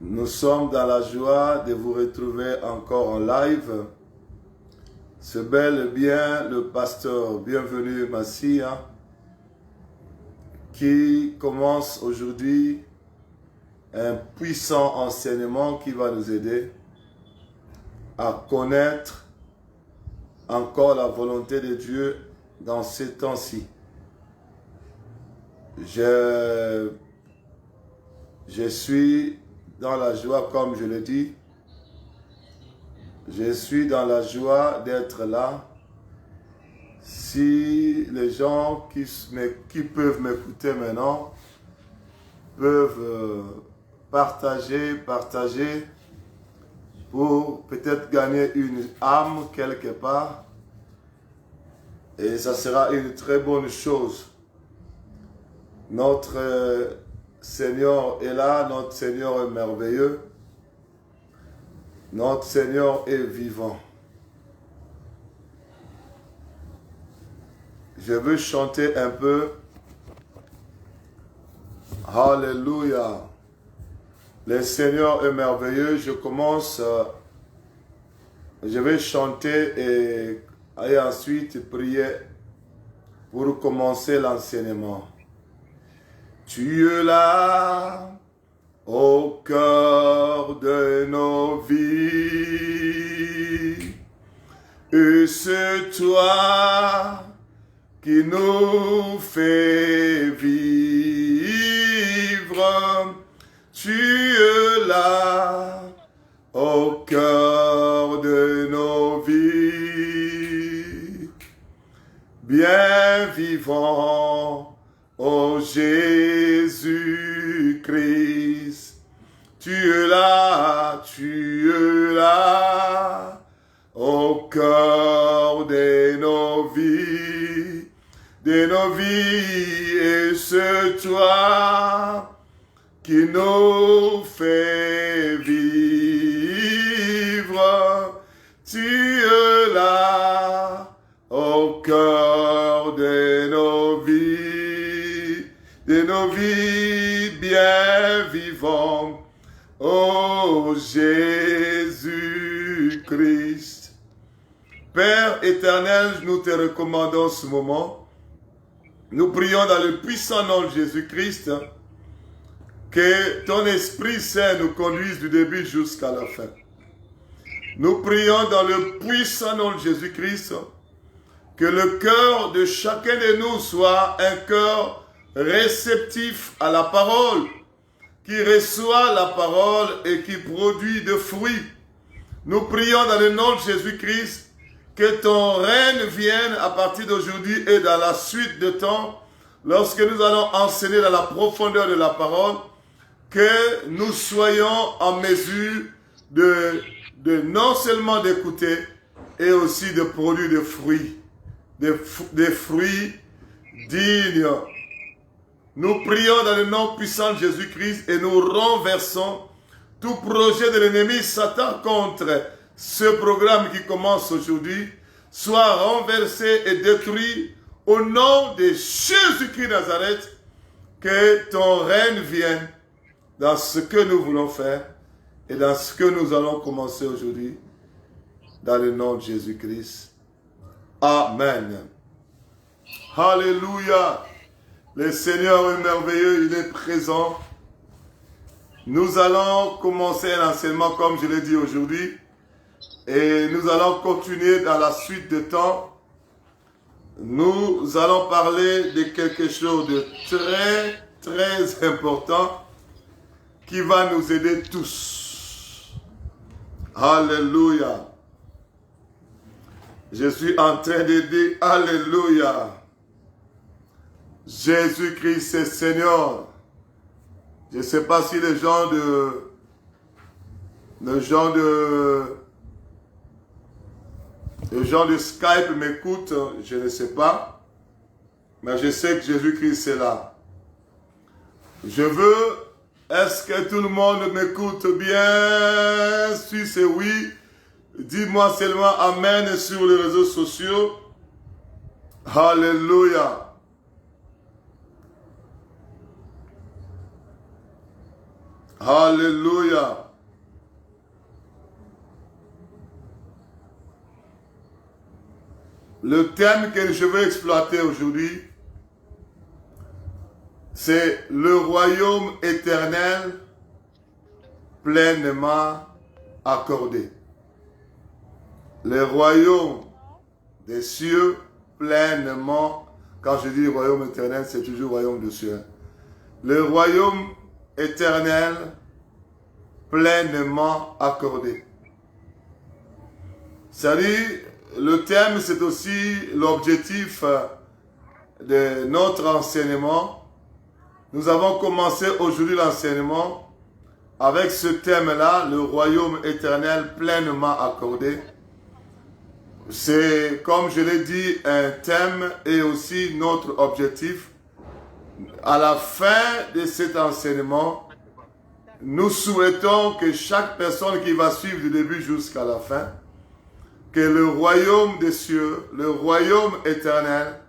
Nous sommes dans la joie de vous retrouver encore en live. C'est bel et bien le pasteur Bienvenu Massia qui commence aujourd'hui un puissant enseignement qui va nous aider à connaître encore la volonté de Dieu dans ces temps-ci. Je suis dans la joie, comme je le dis. Je suis dans la joie d'être là. Si les gens qui peuvent m'écouter maintenant peuvent partager pour peut-être gagner une âme quelque part. Et ça sera une très bonne chose. Notre Seigneur est là, notre Seigneur est merveilleux, notre Seigneur est vivant. Je veux chanter un peu. Alléluia. Le Seigneur est merveilleux. Je vais chanter et ensuite prier pour commencer l'enseignement. Tu es là au cœur de nos vies, et c'est toi qui nous fais vivre. Tu es là au cœur de nos vies, bien vivant. Ô Jésus-Christ, tu es là, au cœur de nos vies, et c'est toi qui nous fais vivre. Tu es là, au cœur de nos vies bien vivantes, ô Jésus-Christ. Père éternel, nous te recommandons ce moment. Nous prions dans le puissant nom de Jésus-Christ que ton Esprit Saint nous conduise du début jusqu'à la fin. Nous prions dans le puissant nom de Jésus-Christ que le cœur de chacun de nous soit un cœur réceptif à la parole, qui reçoit la parole et qui produit de fruits. Nous prions dans le nom de Jésus-Christ que ton règne vienne à partir d'aujourd'hui et dans la suite de temps, lorsque nous allons enseigner dans la profondeur de la parole, que nous soyons en mesure de non seulement d'écouter, et aussi de produire des fruits, des fruits dignes. Nous prions dans le nom puissant de Jésus-Christ et nous renversons tout projet de l'ennemi Satan contre ce programme qui commence aujourd'hui, soit renversé et détruit au nom de Jésus-Christ Nazareth. Que ton règne vienne dans ce que nous voulons faire et dans ce que nous allons commencer aujourd'hui, dans le nom de Jésus-Christ. Amen. Alléluia. Le Seigneur est merveilleux, il est présent. Nous allons commencer l'enseignement comme je l'ai dit aujourd'hui. Et nous allons continuer dans la suite de temps. Nous allons parler de quelque chose de très, très important qui va nous aider tous. Alléluia. Je suis en train de dire Alléluia. Jésus-Christ est Seigneur. Je ne sais pas si les gens de Skype m'écoutent, je ne sais pas. Mais je sais que Jésus-Christ est là. Est-ce que tout le monde m'écoute bien? Si c'est oui, dis-moi seulement Amen sur les réseaux sociaux. Alléluia. Alléluia. Le thème que je veux exploiter aujourd'hui, c'est le royaume éternel pleinement accordé. Le royaume des cieux pleinement, quand je dis royaume éternel, c'est toujours royaume des cieux. Le royaume éternel pleinement accordé. C'est-à-dire, le thème, c'est aussi l'objectif de notre enseignement. Nous avons commencé aujourd'hui l'enseignement avec ce thème-là, le royaume éternel pleinement accordé. C'est, comme je l'ai dit, un thème et aussi notre objectif. À la fin de cet enseignement, nous souhaitons que chaque personne qui va suivre du début jusqu'à la fin, que le royaume des cieux, le royaume éternel,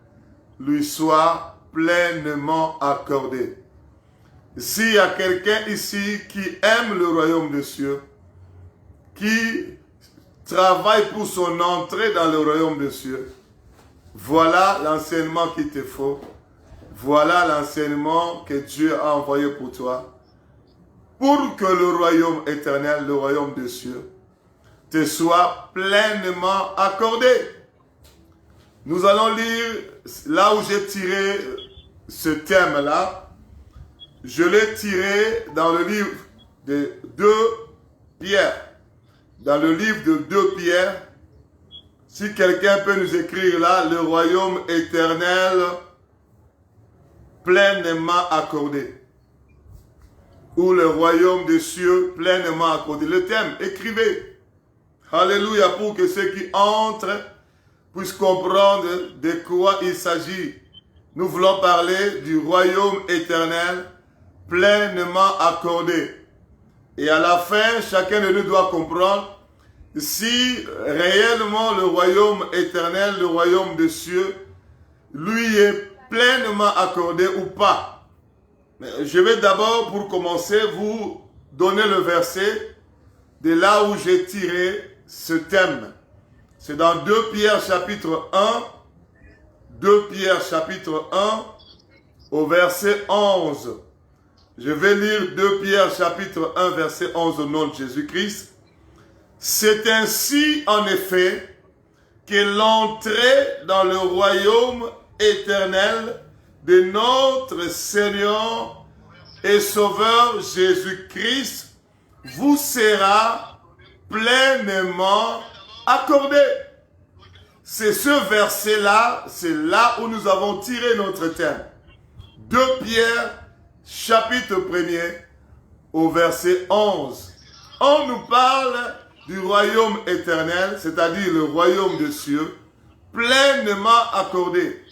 lui soit pleinement accordé. S'il y a quelqu'un ici qui aime le royaume des cieux, qui travaille pour son entrée dans le royaume des cieux, voilà l'enseignement qu'il te faut. Voilà l'enseignement que Dieu a envoyé pour toi, pour que le royaume éternel, le royaume des cieux, te soit pleinement accordé. Nous allons lire là où j'ai tiré ce thème-là. Je l'ai tiré dans le livre de 2 Pierre. Dans le livre de 2 Pierre, si quelqu'un peut nous écrire là, le royaume éternel pleinement accordé. Ou le royaume des cieux pleinement accordé. Le thème, écrivez. Alléluia, pour que ceux qui entrent puissent comprendre de quoi il s'agit. Nous voulons parler du royaume éternel pleinement accordé. Et à la fin, chacun de nous doit comprendre si réellement le royaume éternel, le royaume des cieux, lui est pleinement accordé ou pas. Mais je vais d'abord, pour commencer, vous donner le verset de là où j'ai tiré ce thème. C'est dans 2 Pierre chapitre 1, 2 Pierre chapitre 1, au verset 11. Je vais lire 2 Pierre chapitre 1, verset 11 au nom de Jésus-Christ. C'est ainsi, en effet, que l'entrée dans le royaume éternel de notre Seigneur et Sauveur Jésus-Christ vous sera pleinement accordée. C'est ce verset-là, c'est là où nous avons tiré notre thème. 2 Pierre, chapitre 1er, au verset 11. On nous parle du royaume éternel, c'est-à-dire le royaume des cieux, pleinement accordé.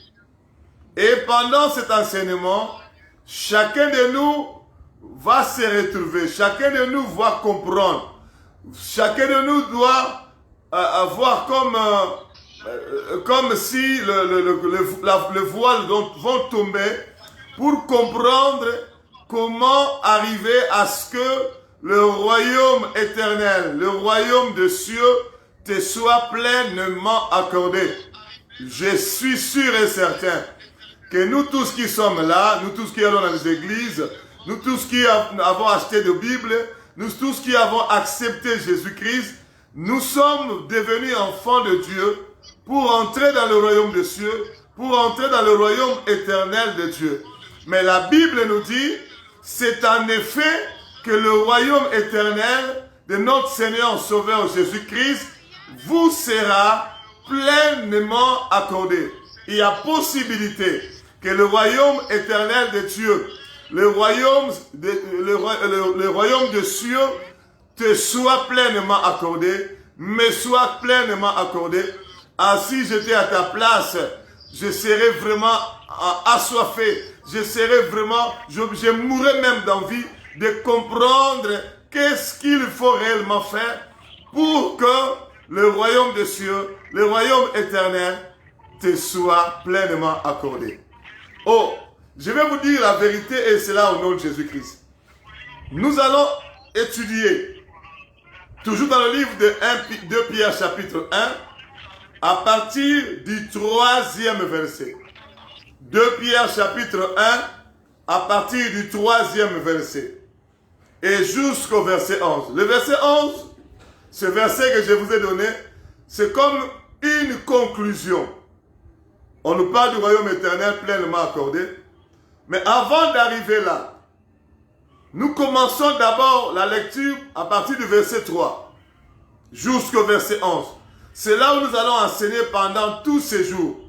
Et pendant cet enseignement, chacun de nous va se retrouver, chacun de nous va comprendre, chacun de nous doit avoir comme si le voile vont tomber pour comprendre comment arriver à ce que le royaume éternel, le royaume des cieux, te soit pleinement accordé. Je suis sûr et certain que nous tous qui sommes là, nous tous qui allons dans les églises, nous tous qui avons acheté de Bible, nous tous qui avons accepté Jésus-Christ, nous sommes devenus enfants de Dieu pour entrer dans le royaume des cieux, pour entrer dans le royaume éternel de Dieu. Mais la Bible nous dit, c'est en effet que le royaume éternel de notre Seigneur Sauveur Jésus-Christ vous sera pleinement accordé. Il y a possibilité que le royaume éternel de Dieu, le royaume des cieux, te soit pleinement accordé, me soit pleinement accordé. Ah, si j'étais à ta place, je serais vraiment assoiffé, je serais vraiment, je mourrais même d'envie de comprendre qu'est-ce qu'il faut réellement faire pour que le royaume des cieux, le royaume éternel, te soit pleinement accordé. Oh, je vais vous dire la vérité et c'est là au nom de Jésus-Christ. Nous allons étudier, toujours dans le livre de 2 Pierre chapitre 1, à partir du 3e verset. 2 Pierre chapitre 1, à partir du 3e verset. Et jusqu'au verset 11. Le verset 11, ce verset que je vous ai donné, c'est comme une conclusion. On nous parle du royaume éternel pleinement accordé. Mais avant d'arriver là, nous commençons d'abord la lecture à partir du verset 3 jusqu'au verset 11. C'est là où nous allons enseigner pendant tous ces jours.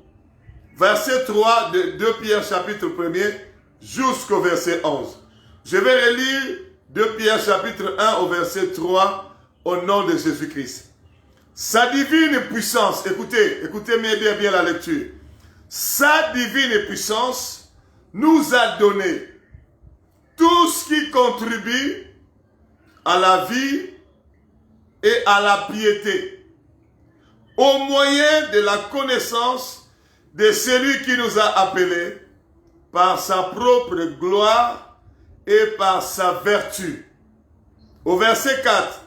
Verset 3 de 2 Pierre chapitre 1er jusqu'au verset 11. Je vais relire 2 Pierre chapitre 1 au verset 3 au nom de Jésus-Christ. Sa divine puissance, écoutez bien la lecture. Sa divine puissance nous a donné tout ce qui contribue à la vie et à la piété, au moyen de la connaissance de celui qui nous a appelés par sa propre gloire et par sa vertu. Au verset 4,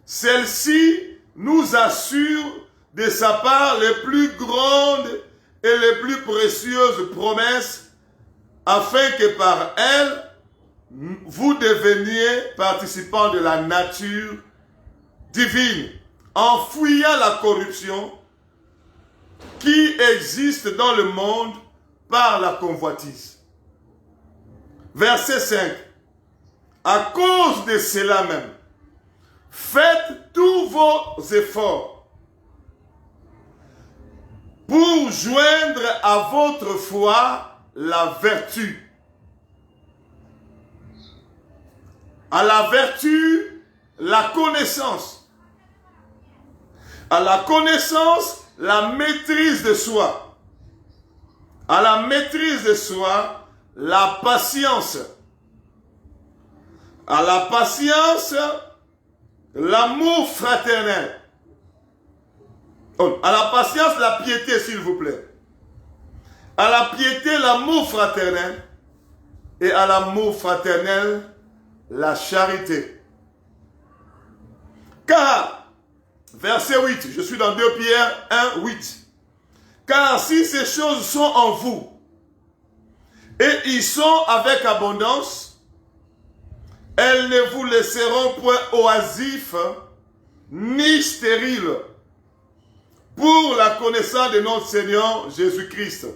celle-ci nous assure de sa part les plus grandes et les plus précieuses promesses, afin que par elle, vous deveniez participants de la nature divine, en fuyant la corruption qui existe dans le monde par la convoitise. Verset 5. À cause de cela même, faites tous vos efforts pour joindre à votre foi la vertu. À la vertu, la connaissance. À la connaissance, la maîtrise de soi. À la maîtrise de soi, la patience. À la patience, l'amour fraternel. À la patience, la piété, s'il vous plaît. À la piété, l'amour fraternel. Et à l'amour fraternel, la charité. Car, verset 8, je suis dans 2 Pierre 1, 8. Car si ces choses sont en vous, et ils sont avec abondance, elles ne vous laisseront point oisifs, ni stériles, pour la connaissance de notre Seigneur Jésus-Christ.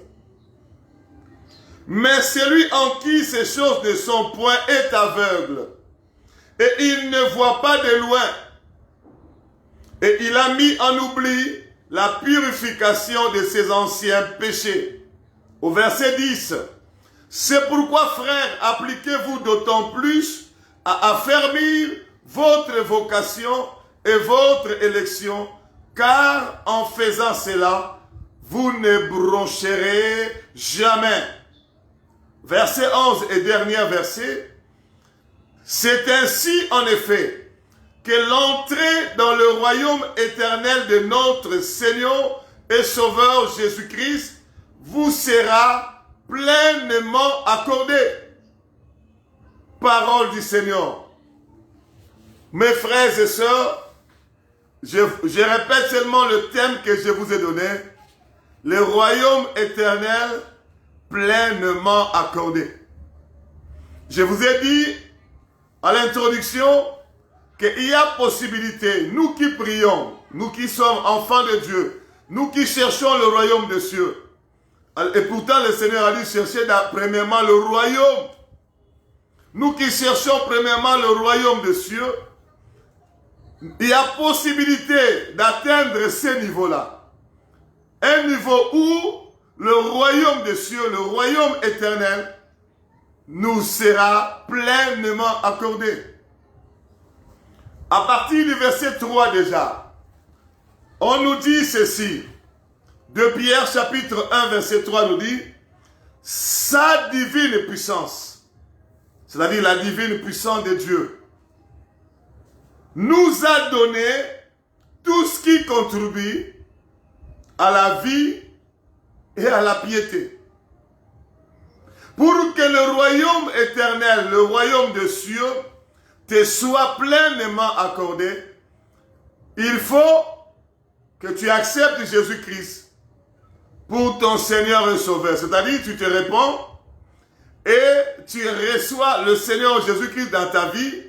Mais celui en qui ces choses ne sont point est aveugle, et il ne voit pas de loin, et il a mis en oubli la purification de ses anciens péchés. Au verset 10, c'est pourquoi, frères, appliquez-vous d'autant plus à affermir votre vocation et votre élection, car en faisant cela, vous ne broncherez jamais. Verset 11 et dernier verset. C'est ainsi en effet que l'entrée dans le royaume éternel de notre Seigneur et Sauveur Jésus-Christ vous sera pleinement accordée. Parole du Seigneur. Mes frères et sœurs, je répète seulement le thème que je vous ai donné. Le royaume éternel pleinement accordé. Je vous ai dit à l'introduction qu'il y a possibilité, nous qui prions, nous qui sommes enfants de Dieu, nous qui cherchons le royaume des cieux, et pourtant le Seigneur a dit chercher premièrement le royaume. Nous qui cherchons premièrement le royaume des cieux, il y a possibilité d'atteindre ce niveau-là. Un niveau où le royaume des cieux, le royaume éternel, nous sera pleinement accordé. À partir du verset 3 déjà, on nous dit ceci. 2 Pierre chapitre 1 verset 3 nous dit, sa divine puissance, c'est-à-dire la divine puissance de Dieu, nous a donné tout ce qui contribue à la vie et à la piété. Pour que le royaume éternel, le royaume des cieux, te soit pleinement accordée, il faut que tu acceptes Jésus-Christ pour ton Seigneur et Sauveur. C'est-à-dire, tu te réponds et tu reçois le Seigneur Jésus-Christ dans ta vie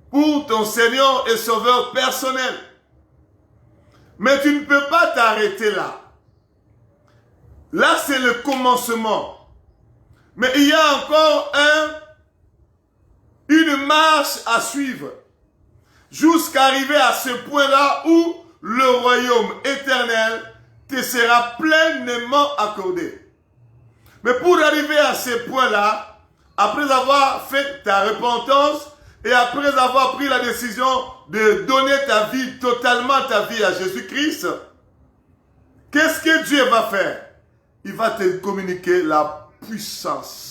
pour ton Seigneur et Sauveur personnel. Mais tu ne peux pas t'arrêter là. Là, c'est le commencement. Mais il y a encore une marche à suivre jusqu'à arriver à ce point-là où le royaume éternel te sera pleinement accordé. Mais pour arriver à ce point-là, après avoir fait ta repentance et après avoir pris la décision de donner ta vie, totalement ta vie à Jésus-Christ, qu'est-ce que Dieu va faire? Il va te communiquer la puissance.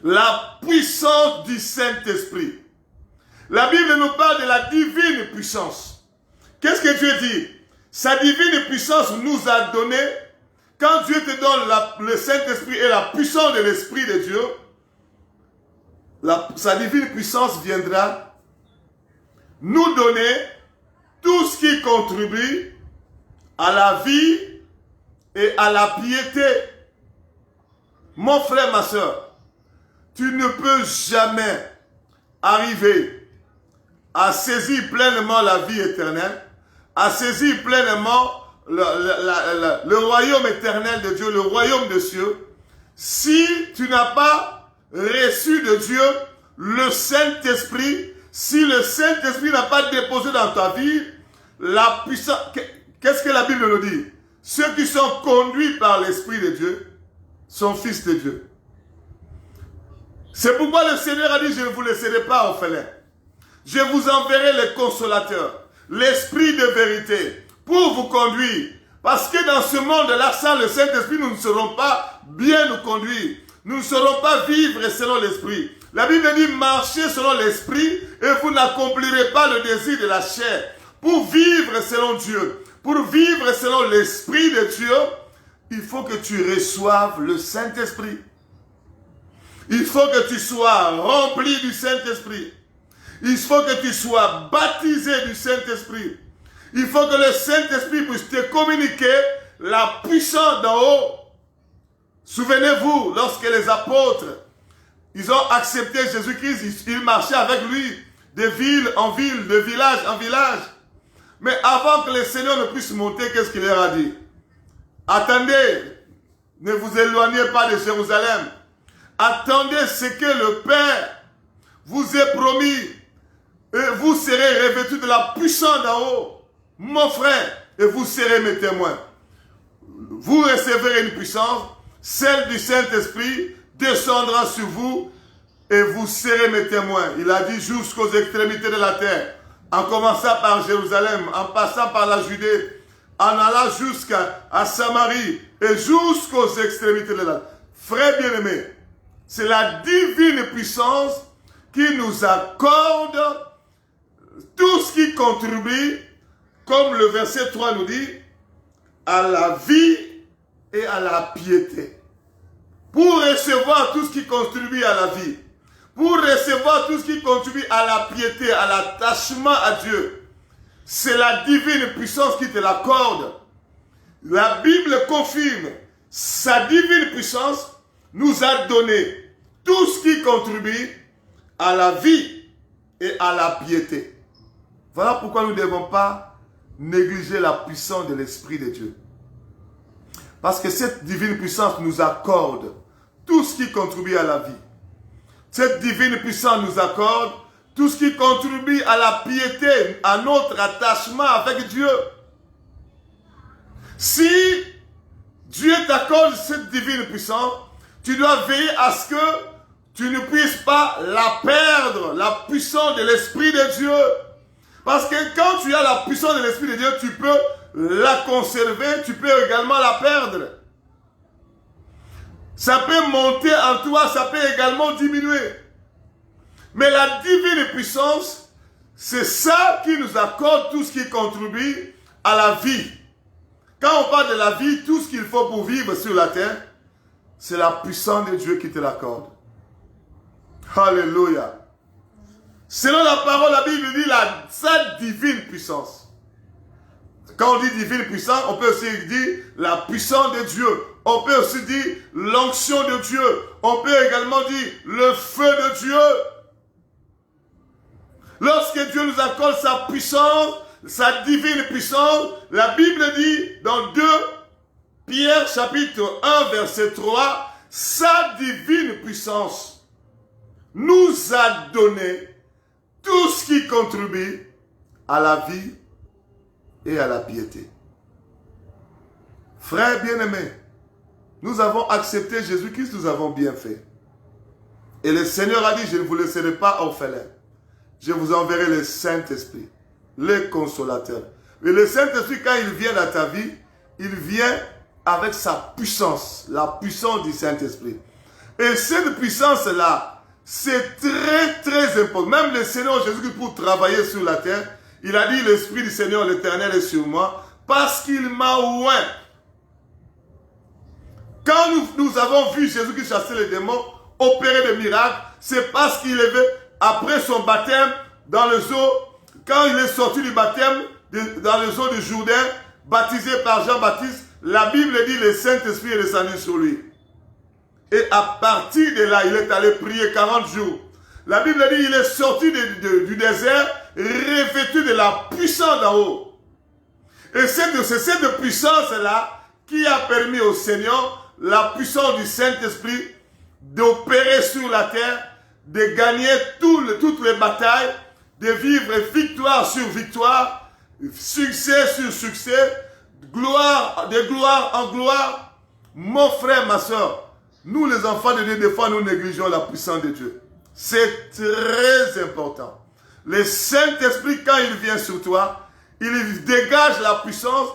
La puissance du Saint-Esprit. La Bible nous parle de la divine puissance. Qu'est-ce que Dieu dit? Sa divine puissance nous a donné. Quand Dieu te donne le Saint-Esprit et la puissance de l'Esprit de Dieu, sa divine puissance viendra nous donner tout ce qui contribue à la vie et à la piété. Mon frère, ma soeur, tu ne peux jamais arriver à saisir pleinement la vie éternelle, à saisir pleinement le royaume éternel de Dieu, le royaume des cieux, si tu n'as pas reçu de Dieu le Saint-Esprit, si le Saint-Esprit n'a pas déposé dans ta vie la puissance. Qu'est-ce que la Bible nous dit? Ceux qui sont conduits par l'Esprit de Dieu sont fils de Dieu. C'est pourquoi le Seigneur a dit, je ne vous laisserai pas orphelins. Je vous enverrai le consolateur, l'Esprit de vérité, pour vous conduire. Parce que dans ce monde-là, sans le Saint-Esprit, nous ne serons pas bien nous conduire. Nous ne saurons pas vivre selon l'Esprit. La Bible dit, marchez selon l'Esprit et vous n'accomplirez pas le désir de la chair. Pour vivre selon Dieu, pour vivre selon l'Esprit de Dieu, il faut que tu reçoives le Saint-Esprit. Il faut que tu sois rempli du Saint-Esprit. Il faut que tu sois baptisé du Saint-Esprit. Il faut que le Saint-Esprit puisse te communiquer la puissance d'en haut. Souvenez-vous, lorsque les apôtres, ils ont accepté Jésus-Christ, ils marchaient avec lui de ville en ville, de village en village. Mais avant que le Seigneur ne puisse monter, qu'est-ce qu'il leur a dit? Attendez, ne vous éloignez pas de Jérusalem. Attendez ce que le Père vous ait promis. Et vous serez revêtus de la puissance d'en haut, mon frère, et vous serez mes témoins. Vous recevrez une puissance, celle du Saint-Esprit descendra sur vous et vous serez mes témoins. Il a dit jusqu'aux extrémités de la terre, en commençant par Jérusalem, en passant par la Judée, en allant jusqu'à Samarie et jusqu'aux extrémités de la terre. Frères bien-aimés, c'est la divine puissance qui nous accorde tout ce qui contribue, comme le verset 3 nous dit, à la vie et à la piété. Pour recevoir tout ce qui contribue à la vie, pour recevoir tout ce qui contribue à la piété, à l'attachement à Dieu, c'est la divine puissance qui te l'accorde. La Bible confirme, sa divine puissance nous a donné tout ce qui contribue à la vie et à la piété. Voilà pourquoi nous ne devons pas négliger la puissance de l'Esprit de Dieu. Parce que cette divine puissance nous accorde tout ce qui contribue à la vie. Cette divine puissance nous accorde tout ce qui contribue à la piété, à notre attachement avec Dieu. Si Dieu t'accorde cette divine puissance, tu dois veiller à ce que tu ne puisses pas la perdre, la puissance de l'Esprit de Dieu. Parce que quand tu as la puissance de l'Esprit de Dieu, tu peux la conserver, tu peux également la perdre. Ça peut monter en toi, ça peut également diminuer. Mais la divine puissance, c'est ça qui nous accorde tout ce qui contribue à la vie. Quand on parle de la vie, tout ce qu'il faut pour vivre sur la terre, c'est la puissance de Dieu qui te l'accorde. Alléluia. Selon la parole, la Bible dit sa divine puissance. Quand on dit divine puissance, on peut aussi dire la puissance de Dieu. On peut aussi dire l'onction de Dieu. On peut également dire le feu de Dieu. Lorsque Dieu nous accorde sa puissance, sa divine puissance, la Bible dit dans 2 Pierre chapitre 1 verset 3, sa divine puissance nous a donné tout ce qui contribue à la vie et à la piété. Frères bien-aimés, nous avons accepté Jésus-Christ, nous avons bien fait. Et le Seigneur a dit, je ne vous laisserai pas orphelins. Je vous enverrai le Saint-Esprit, le consolateur. Et le Saint-Esprit, quand il vient dans ta vie, il vient avec sa puissance, la puissance du Saint-Esprit. Et cette puissance-là, c'est très, très important. Même le Seigneur Jésus-Christ, pour travailler sur la terre, il a dit, l'Esprit du Seigneur, l'Éternel est sur moi, parce qu'il m'a oint. Quand nous avons vu Jésus-Christ chasser les démons, opérer des miracles, c'est parce qu'il avait, après son baptême, dans le eau, quand il est sorti du baptême, dans les eaux du Jourdain, baptisé par Jean-Baptiste, la Bible dit le Saint-Esprit est descendu sur lui. Et à partir de là, il est allé prier 40 jours. La Bible dit il est sorti du désert, revêtu de la puissance d'en haut. Et c'est cette puissance-là qui a permis au Seigneur, la puissance du Saint-Esprit, d'opérer sur la terre, de gagner toutes les batailles, de vivre victoire sur victoire, succès sur succès, de gloire en gloire. Mon frère, ma soeur, nous les enfants de Dieu, des fois nous négligeons la puissance de Dieu. C'est très important. Le Saint-Esprit, quand il vient sur toi, il dégage la puissance.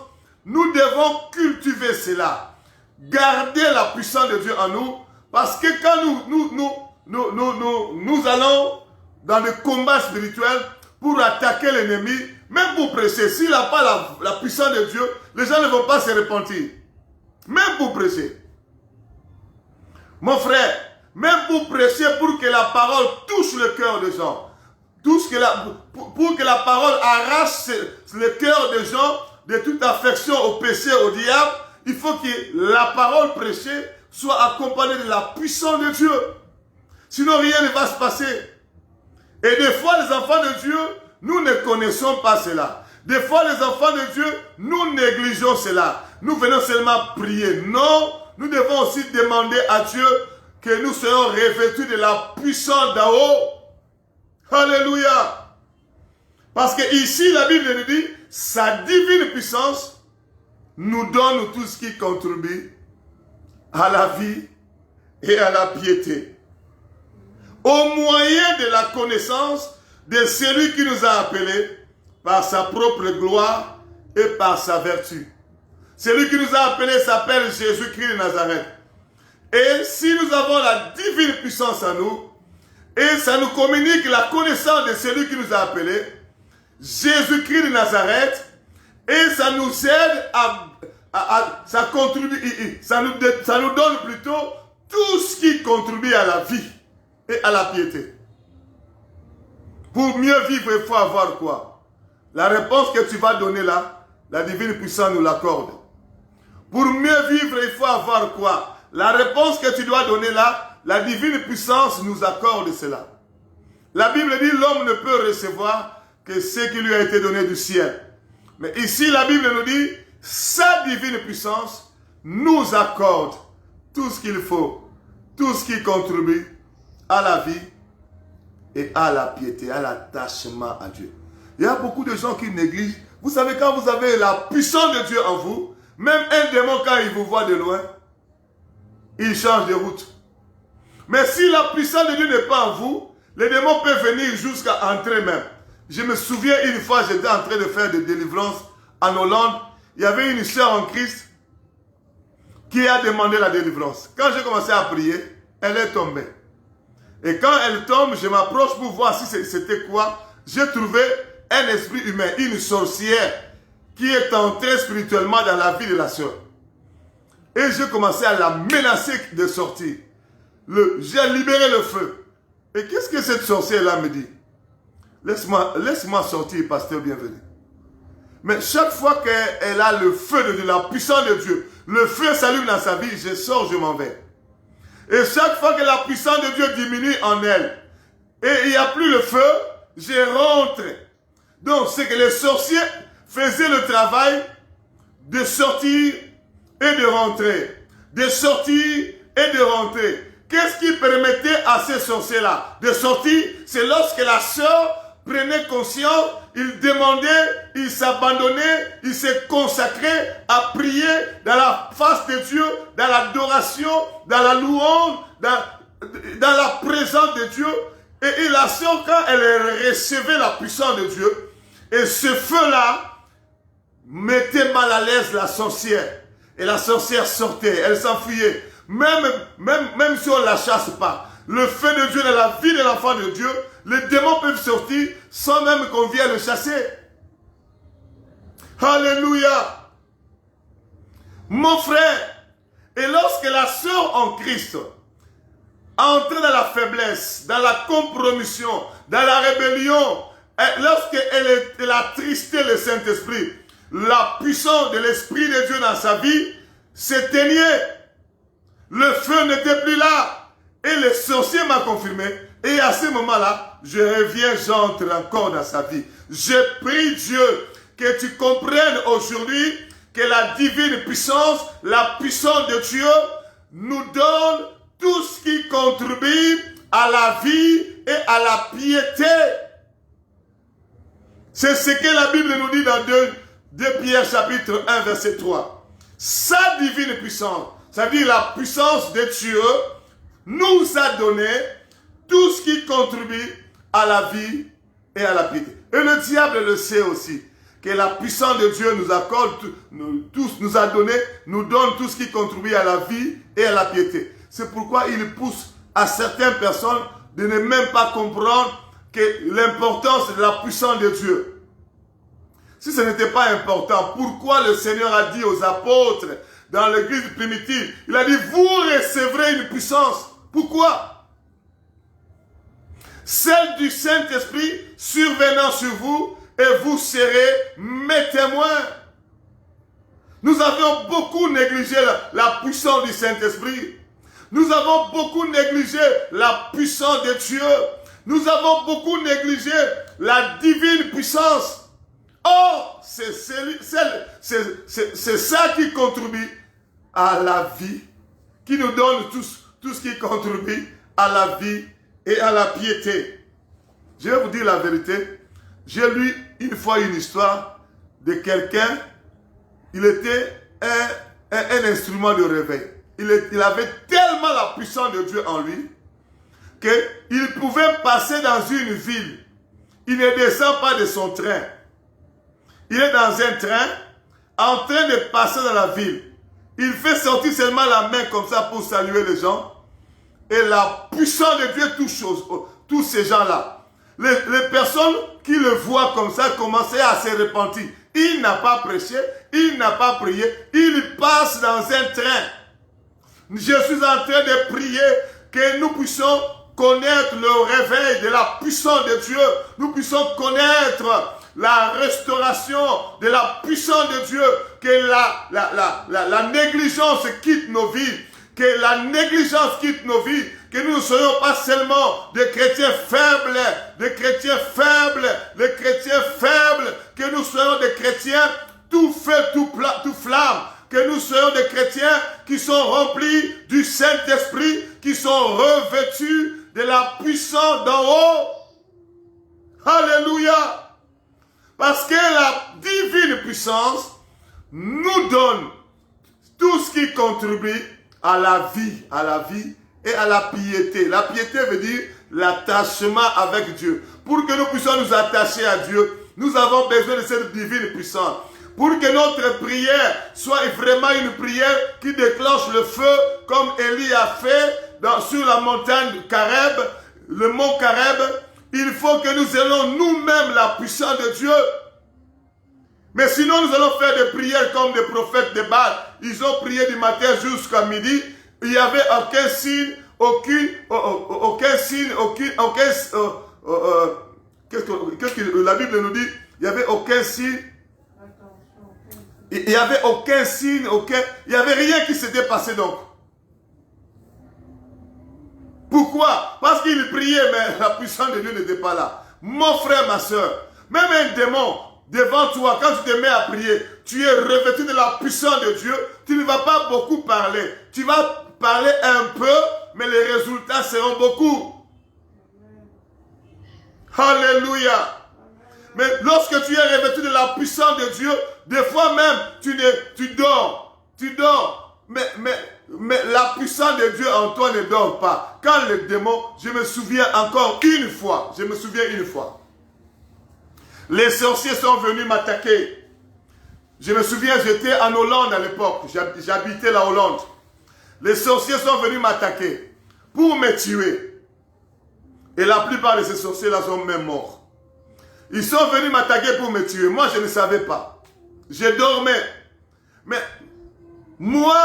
Nous devons cultiver cela. Garder la puissance de Dieu en nous. Parce que quand nous allons dans le combat spirituel pour attaquer l'ennemi, même pour prêcher, s'il n'a pas la puissance de Dieu, les gens ne vont pas se repentir. Même pour prêcher. Mon frère, même pour prêcher, pour que la parole touche le cœur des gens, pour que la parole arrache le cœur des gens de toute affection au péché, au diable, il faut que la parole prêchée soit accompagnée de la puissance de Dieu. Sinon, rien ne va se passer. Et des fois, les enfants de Dieu, nous ne connaissons pas cela. Des fois, les enfants de Dieu, nous négligeons cela. Nous venons seulement prier. Non, nous devons aussi demander à Dieu que nous soyons revêtus de la puissance d'en haut. Alléluia. Parce que ici, la Bible nous dit, sa divine puissance nous donne tout ce qui contribue à la vie et à la piété. Au moyen de la connaissance de celui qui nous a appelés par sa propre gloire et par sa vertu. Celui qui nous a appelés s'appelle Jésus-Christ de Nazareth. Et si nous avons la divine puissance en nous, et ça nous communique la connaissance de celui qui nous a appelés, Jésus-Christ de Nazareth, et ça nous aide ça contribue, ça nous donne plutôt tout ce qui contribue à la vie et à la piété. Pour mieux vivre, il faut avoir quoi? La réponse que tu vas donner là, la divine puissance nous l'accorde. Pour mieux vivre, il faut avoir quoi? La réponse que tu dois donner là, la divine puissance nous accorde cela. La Bible dit l'homme ne peut recevoir que ce qui lui a été donné du ciel. Mais ici, la Bible nous dit, sa divine puissance nous accorde tout ce qu'il faut, tout ce qui contribue à la vie et à la piété, à l'attachement à Dieu. Il y a beaucoup de gens qui négligent. Vous savez, quand vous avez la puissance de Dieu en vous, même un démon, quand il vous voit de loin, il change de route. Mais si la puissance de Dieu n'est pas en vous, les démons peuvent venir jusqu'à entrer même. Je me souviens une fois, j'étais en train de faire des délivrances en Hollande. Il y avait une sœur en Christ qui a demandé la délivrance. Quand j'ai commencé à prier, elle est tombée. Et quand elle tombe, je m'approche pour voir si c'était quoi. J'ai trouvé un esprit humain, une sorcière qui est entrée spirituellement dans la vie de la sœur. Et j'ai commencé à la menacer de sortir. J'ai libéré le feu. Et qu'est-ce que cette sorcière-là me dit? laisse-moi sortir, pasteur bienvenu. Mais chaque fois qu'elle a le feu de Dieu, la puissance de Dieu, le feu s'allume dans sa vie, je sors, je m'en vais. Et chaque fois que la puissance de Dieu diminue en elle, et il n'y a plus le feu, je rentre. Donc, c'est que les sorciers faisaient le travail de sortir et de rentrer. De sortir et de rentrer. Qu'est-ce qui permettait à ces sorciers-là de sortir? C'est lorsque la sœur prenait conscience, il demandait, il s'abandonnait, il se consacrait à prier dans la face de Dieu, dans l'adoration, dans la louange, dans la présence de Dieu. Et la sœur, quand elle recevait la puissance de Dieu, et ce feu-là mettait mal à l'aise la sorcière. Et la sorcière sortait, elle s'enfuyait. Même si on ne la chasse pas, le feu de Dieu dans la vie de l'enfant de Dieu, les démons peuvent sortir sans même qu'on vienne le chasser. Alléluia. Mon frère, et lorsque la sœur en Christ entre dans la faiblesse, dans la compromission, dans la rébellion, lorsqu'elle a tristé le Saint-Esprit, la puissance de l'Esprit de Dieu dans sa vie s'éteignait. Le feu n'était plus là. Et le sorcier m'a confirmé. Et à ce moment-là, je reviens, j'entre encore dans sa vie. Je prie Dieu que tu comprennes aujourd'hui que la divine puissance, la puissance de Dieu, nous donne tout ce qui contribue à la vie et à la piété. C'est ce que la Bible nous dit dans 2 Pierre chapitre 1 verset 3. Sa divine puissance, ça veut dire la puissance de Dieu, nous a donné tout ce qui contribue à la vie et à la piété. Et le diable le sait aussi, que la puissance de Dieu nous accorde, nous a donné, nous donne tout ce qui contribue à la vie et à la piété. C'est pourquoi il pousse à certaines personnes de ne même pas comprendre que l'importance de la puissance de Dieu. Si ce n'était pas important, pourquoi le Seigneur a dit aux apôtres dans l'église primitive, il a dit, vous recevrez une puissance. Pourquoi? Celle du Saint-Esprit survenant sur vous, et vous serez mes témoins. Nous avons beaucoup négligé la puissance du Saint-Esprit. Nous avons beaucoup négligé la puissance de Dieu. Nous avons beaucoup négligé la divine puissance. Or, c'est ça qui contribue à la vie, qui nous donne tout ce qui contribue à la vie et à la piété. Je vais vous dire la vérité. J'ai lu une fois une histoire de quelqu'un. Il était un instrument de réveil. Il avait tellement la puissance de Dieu en lui qu'il pouvait passer dans une ville. Il ne descend pas de son train. Il est dans un train en train de passer dans la ville. Il fait sortir seulement la main comme ça pour saluer les gens. Et la puissance de Dieu touche tous ces gens-là. Les personnes qui le voient comme ça commençaient à se repentir. Il n'a pas prêché, il n'a pas prié, il passe dans un train. Je suis en train de prier que nous puissions connaître le réveil de la puissance de Dieu. Nous puissions connaître la restauration de la puissance de Dieu. Que la négligence quitte nos vies. Que la négligence quitte nos vies. Que nous ne soyons pas seulement des chrétiens faibles, que nous soyons des chrétiens tout feu, tout flamme, que nous soyons des chrétiens qui sont remplis du Saint-Esprit, qui sont revêtus de la puissance d'en haut. Alléluia! Parce que la divine puissance nous donne tout ce qui contribue à la vie et à la piété. La piété veut dire l'attachement avec Dieu. Pour que nous puissions nous attacher à Dieu, nous avons besoin de cette divine puissance. Pour que notre prière soit vraiment une prière qui déclenche le feu, comme Élie a fait sur la montagne de Careb, le mont Careb, il faut que nous ayons nous-mêmes la puissance de Dieu. Mais sinon, nous allons faire des prières comme des prophètes de Baal. Ils ont prié du matin jusqu'à midi. Il n'y avait aucun signe, qu'est-ce que la Bible nous dit? Il n'y avait aucun signe. Il n'y avait aucun signe, il n'y avait rien qui s'était passé donc. Pourquoi? Parce qu'il priait, mais la puissance de Dieu n'était pas là. Mon frère, ma soeur, même un démon devant toi, quand tu te mets à prier, tu es revêtu de la puissance de Dieu, tu ne vas pas beaucoup parler. Tu vas parler un peu, mais les résultats seront beaucoup. Alléluia. Mais lorsque tu es revêtu de la puissance de Dieu, des fois même, tu dors. Tu dors. Mais la puissance de Dieu en toi ne dort pas. Quand le démon, je me souviens une fois, les sorciers sont venus m'attaquer. Je me souviens, j'étais en Hollande à l'époque, j'habitais la Hollande. Les sorciers sont venus m'attaquer pour me tuer. Et la plupart de ces sorciers-là sont même morts. Ils sont venus m'attaquer pour me tuer. Moi, je ne savais pas. Je dormais. Mais moi,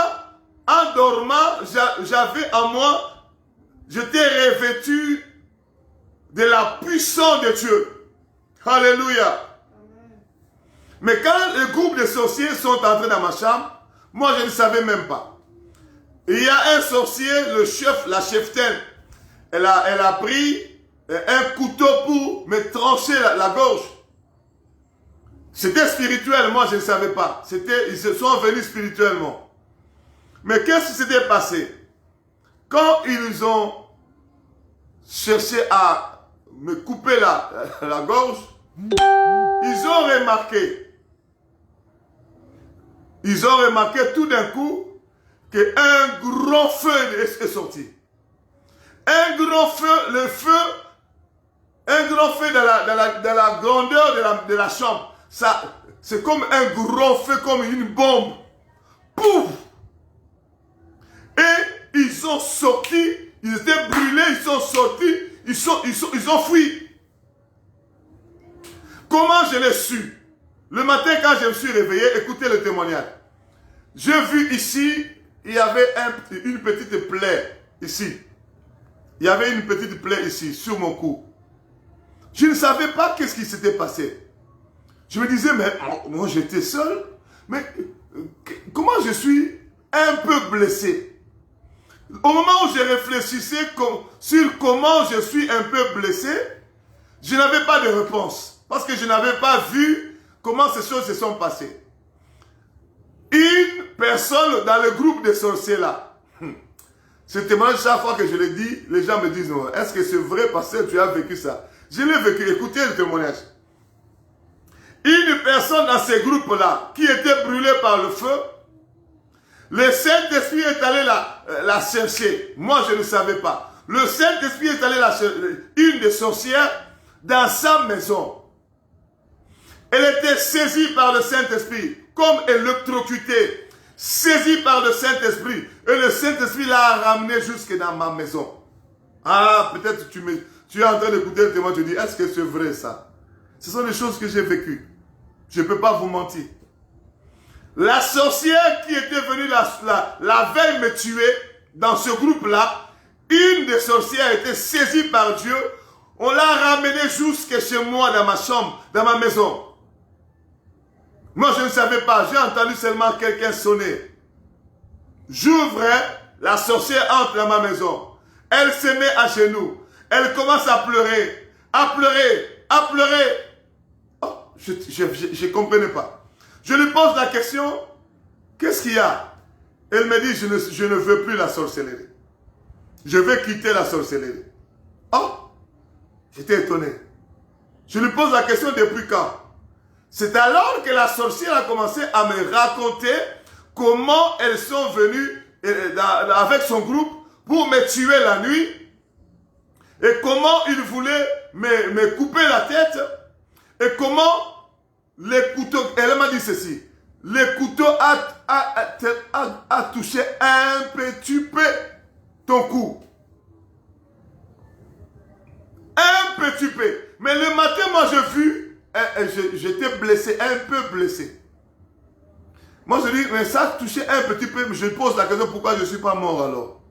en dormant, j'avais en moi, j'étais revêtu de la puissance de Dieu. Alléluia. Mais quand le groupe de sorciers sont entrés dans ma chambre, moi, je ne savais même pas. Il y a un sorcier, le chef, la cheftaine, elle a pris un couteau pour me trancher la gorge. C'était spirituel, moi je ne savais pas. Ils se sont venus spirituellement. Mais qu'est-ce qui s'était passé? Quand ils ont cherché à me couper la gorge, ils ont remarqué tout d'un coup qu'un grand feu est sorti. Un grand feu, un grand feu dans la grandeur de la chambre. C'est comme un grand feu, comme une bombe. Pouf! Et ils sont sortis, ils étaient brûlés, ils sont sortis, ils ont fui. Comment je l'ai su? Le matin quand je me suis réveillé, écoutez le témoignage. J'ai vu ici, il y avait une petite plaie ici. Il y avait une petite plaie ici, sur mon cou. Je ne savais pas qu'est-ce qui s'était passé. Je me disais, mais moi j'étais seul. Mais comment je suis un peu blessé? Au moment où je réfléchissais sur comment je suis un peu blessé, je n'avais pas de réponse. Parce que je n'avais pas vu comment ces choses se sont passées. Une personne dans le groupe de sorciers là, ce témoignage, chaque fois que je le dis, les gens me disent, est-ce que c'est vrai parce que tu as vécu ça? Je l'ai vécu, écoutez le témoignage. Une personne dans ces groupes-là, qui était brûlée par le feu, le Saint-Esprit est allé la chercher. Moi, je ne savais pas. Le Saint-Esprit est allé la chercher, une des sorcières, dans sa maison. Elle était saisie par le Saint-Esprit, comme électrocutée, saisie par le Saint-Esprit. Et le Saint-Esprit l'a ramenée jusque dans ma maison. Ah, peut-être tu es en train d'écouter le témoin, tu dis, est-ce que c'est vrai ça? Ce sont des choses que j'ai vécues. Je ne peux pas vous mentir. La sorcière qui était venue la veille me tuer, dans ce groupe-là, une des sorcières a été saisie par Dieu. On l'a ramenée jusque chez moi, dans ma chambre, dans ma maison. Moi, je ne savais pas. J'ai entendu seulement quelqu'un sonner. J'ouvre, la sorcière entre dans ma maison. Elle se met à genoux. Elle commence à pleurer. À pleurer. À pleurer. Oh, je ne comprenais pas. Je lui pose la question. Qu'est-ce qu'il y a? Elle me dit, je ne veux plus la sorcellerie. Je veux quitter la sorcellerie. Oh, j'étais étonné. Je lui pose la question depuis quand? C'est alors que la sorcière a commencé à me raconter comment elles sont venues avec son groupe pour me tuer la nuit et comment ils voulaient me couper la tête et comment les couteaux, elle m'a dit ceci, les couteaux a touché un petit peu ton cou. Un petit peu. Mais le matin, moi, j'ai vu, j'étais blessé, un peu blessé. Moi, je dis, mais ça a touché un petit peu, mais je pose la question, pourquoi je ne suis pas mort alors?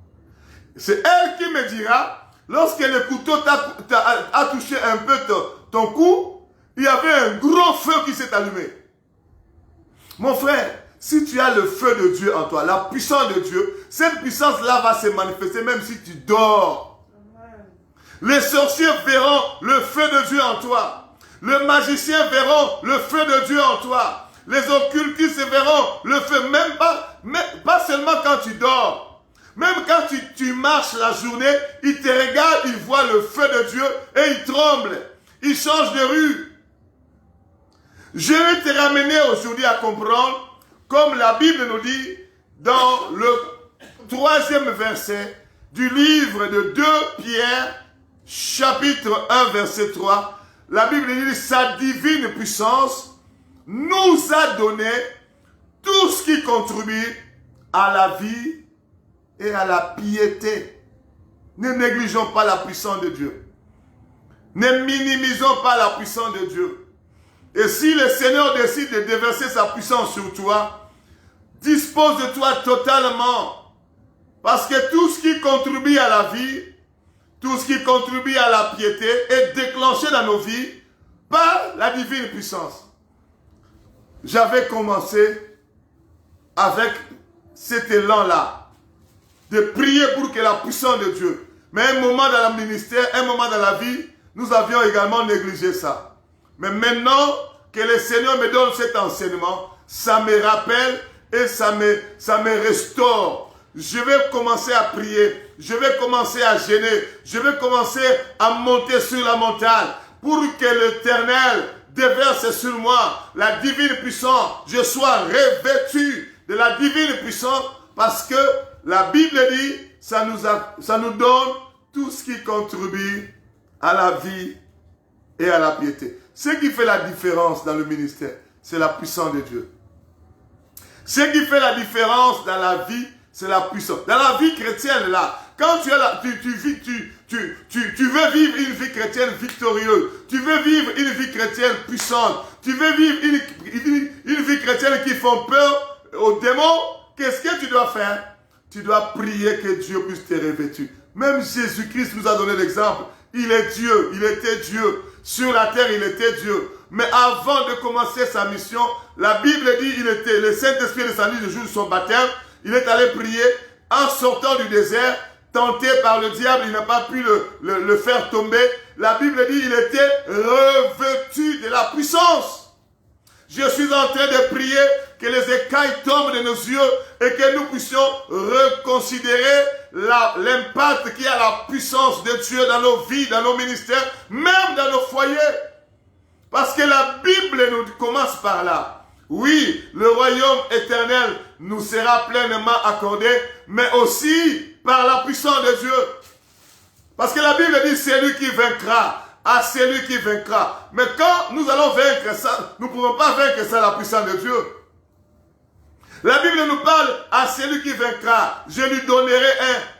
C'est elle qui me dira, lorsque le couteau a touché un peu ton cou, il y avait un gros feu qui s'est allumé. Mon frère, si tu as le feu de Dieu en toi, la puissance de Dieu, cette puissance-là va se manifester même si tu dors. Les sorciers verront le feu de Dieu en toi. Les magiciens verront le feu de Dieu en toi. Les occultistes verront le feu, même pas seulement quand tu dors. Même quand tu marches la journée, ils te regardent, ils voient le feu de Dieu et ils tremblent. Ils changent de rue. Je vais te ramener aujourd'hui à comprendre, comme la Bible nous dit, dans le 3e verset du livre de 2 Pierre, chapitre 1, verset 3, la Bible dit, sa divine puissance nous a donné tout ce qui contribue à la vie et à la piété. Ne négligeons pas la puissance de Dieu. Ne minimisons pas la puissance de Dieu. Et si le Seigneur décide de déverser sa puissance sur toi, dispose de toi totalement. Parce que tout ce qui contribue à la vie, tout ce qui contribue à la piété est déclenché dans nos vies par la divine puissance. J'avais commencé avec cet élan-là, de prier pour que la puissance de Dieu. Mais un moment dans le ministère, un moment dans la vie, nous avions également négligé ça. Mais maintenant que le Seigneur me donne cet enseignement, ça me rappelle et ça me restaure. Je vais commencer à prier, je vais commencer à jeûner, je vais commencer à monter sur la montagne pour que l'Éternel déverse sur moi la divine puissance. Je sois revêtu de la divine puissance parce que la Bible dit, ça nous donne tout ce qui contribue à la vie et à la piété. Ce qui fait la différence dans le ministère, c'est la puissance de Dieu. Ce qui fait la différence dans la vie, c'est la puissance. Dans la vie chrétienne, là, quand tu veux vivre une vie chrétienne victorieuse, tu veux vivre une vie chrétienne puissante, tu veux vivre une vie chrétienne qui fait peur aux démons, qu'est-ce que tu dois faire? Tu dois prier que Dieu puisse te revêtir. Même Jésus-Christ nous a donné l'exemple. Il est Dieu, il était Dieu. Sur la terre, il était Dieu. Mais avant de commencer sa mission, la Bible dit le Saint-Esprit est descendu le jour de son baptême. Il est allé prier en sortant du désert, tenté par le diable, il n'a pas pu le faire tomber. La Bible dit il était revêtu de la puissance. Je suis en train de prier que les écailles tombent de nos yeux et que nous puissions reconsidérer l'impact qu'il y a la puissance de Dieu dans nos vies, dans nos ministères, même dans nos foyers. Parce que la Bible nous commence par là. Oui, le royaume éternel nous sera pleinement accordé, mais aussi par la puissance de Dieu. Parce que la Bible dit, c'est lui qui vaincra. À celui qui vaincra. Mais quand nous allons vaincre ça, nous ne pouvons pas vaincre ça, la puissance de Dieu. La Bible nous parle à celui qui vaincra, je lui donnerai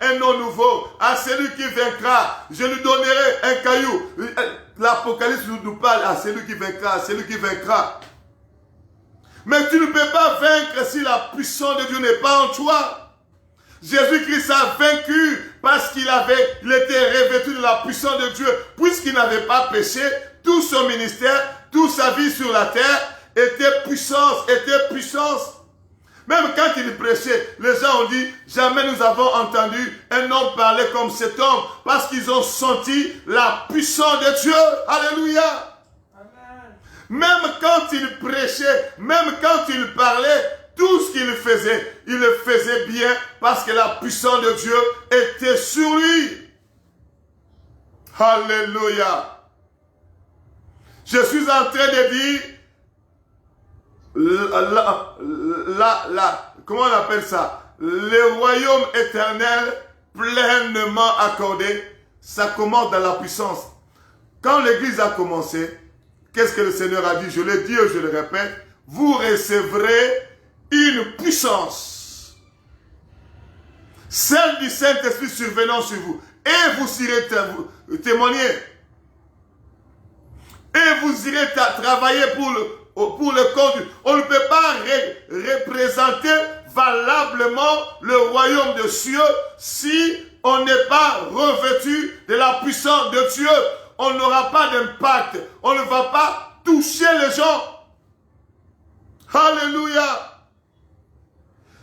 un nom nouveau. À celui qui vaincra, je lui donnerai un caillou. L'Apocalypse nous parle à celui qui vaincra, à celui qui vaincra. Mais tu ne peux pas vaincre si la puissance de Dieu n'est pas en toi. Jésus-Christ a vaincu parce qu'il était revêtu de la puissance de Dieu. Puisqu'il n'avait pas péché, tout son ministère, toute sa vie sur la terre était puissance, Même quand il prêchait, les gens ont dit, jamais nous avons entendu un homme parler comme cet homme, parce qu'ils ont senti la puissance de Dieu. Alléluia. Amen. Même quand il prêchait, même quand il parlait, tout ce qu'il faisait, il le faisait bien parce que la puissance de Dieu était sur lui. Alléluia. Je suis en train de dire, comment on appelle ça? Le royaume éternel pleinement accordé, ça commence dans la puissance. Quand l'église a commencé, qu'est-ce que le Seigneur a dit? Je l'ai dit et je le répète, vous recevrez une puissance, celle du Saint-Esprit survenant sur vous, et vous irez témoigner, et vous irez travailler pour le compte. On ne peut pas représenter valablement le royaume de Dieu si on n'est pas revêtu de la puissance de Dieu. on n'aura pas d'impact. On ne va pas toucher les gens. Alléluia.